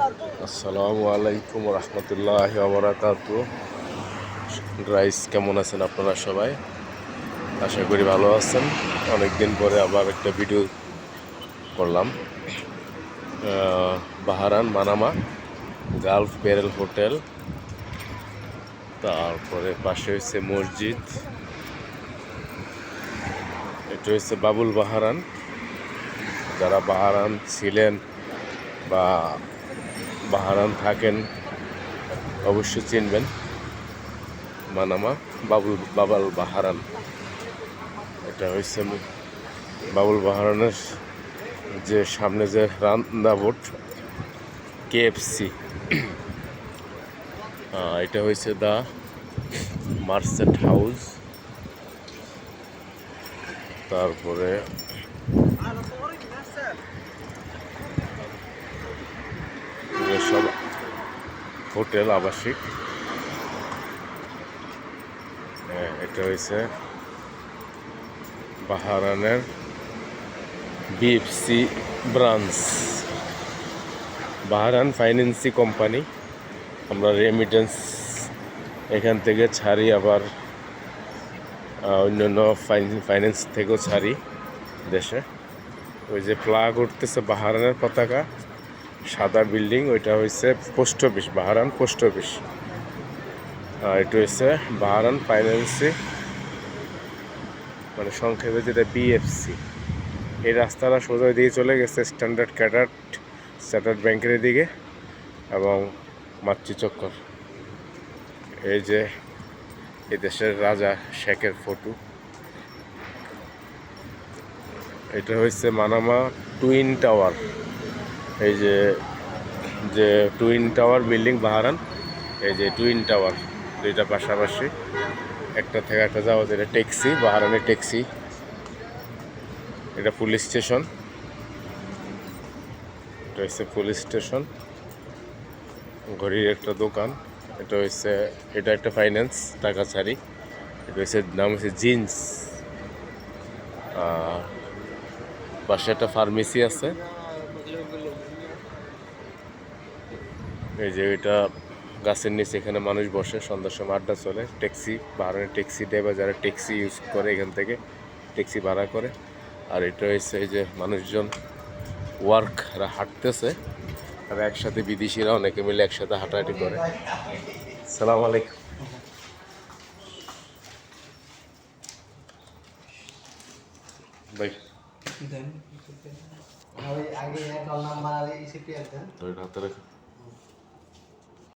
আসসালামু আলাইকুম রহমতুল্লাহি ওয়া বারাকাতুহু। গাইস, কেমন আছেন আপনারা সবাই? আশা করি ভালো আছেন। অনেকদিন পরে আবার একটা ভিডিও করলাম। বাহারান মানামা গালফ ব্যারেল হোটেল, তারপরে পাশে হচ্ছে মসজিদ, এটা হচ্ছে বাবুল বাহারান। যারা বাহারান ছিলেন বা বাহারান থাকেন অবশ্যই চিনবেন মানামা বাবুল বাহারান। এটা হচ্ছে বাবুল বাহারানের যে সামনে যে রান্দাবোট KFC, এটা হয়েছে দ্য মার্চেন্ট হাউস। তারপরে সব হোটেল আবাসিক। এটা হয়েছে বাহারানের BFC ব্রাঞ্চ, বাহারান ফাইন্যান্সি কোম্পানি। আমরা রেমিটেন্স এখান থেকে ছাড়ি, আবার অন্যান্য ফাইন্যান্স থেকেও ছাড়ি দেশে। ওই যে ফ্ল্যাগ উঠতেছে বাহারানের পতাকা, সাদা বিল্ডিং, ওইটা হয়েছে পোস্ট অফিস, বাহারান পোস্ট অফিস। এটা হচ্ছে বাহারান ফাইন্যান্সি, মানে সংক্ষেপে যেটা BFC। এই রাস্তাটা সোজা দিয়ে চলে গেছে স্ট্যান্ডার্ড ব্যাংকের দিকে এবং মাতৃ চক্কর। এই যে এই দেশের রাজা শেখের ফটো। এটা হচ্ছে মানামা টুইন টাওয়ার। এই যে যে টুইন টাওয়ার বিল্ডিং বাহারান, এই যে টুইন টাওয়ার দুইটা পাশাপাশি, একটা থেকে একটা যাওয়া, যেটা ট্যাক্সি, বাহারানের ট্যাক্সি। এটা পুলিশ স্টেশন, এটা হচ্ছে পুলিশ স্টেশন। ঘড়ির একটা দোকান, এটা একটা ফাইন্যান্স, টাকা ছাড়ি। এটা হচ্ছে নাম হচ্ছে জিন্স। পাশে একটা ফার্মেসি আছে। এই যে এটা গাছের নিচে, এখানে মানুষ বসে, সন্ধ্যার সময় আড্ডা চলে। ট্যাক্সি, বাহারানের ট্যাক্সি ড্রাইভার যারা ট্যাক্সি ইউজ করে এখান থেকে ট্যাক্সি ভাড়া করে। আর এটা হচ্ছে এই যে মানুষজন ওয়ার্করা হাঁটতেছে, আর একসাথে বিদেশিরা অনেকে মিলে একসাথে হাঁটাহাঁটি করে। সালাম আলাইকুম ভাই। হাতে রাখো।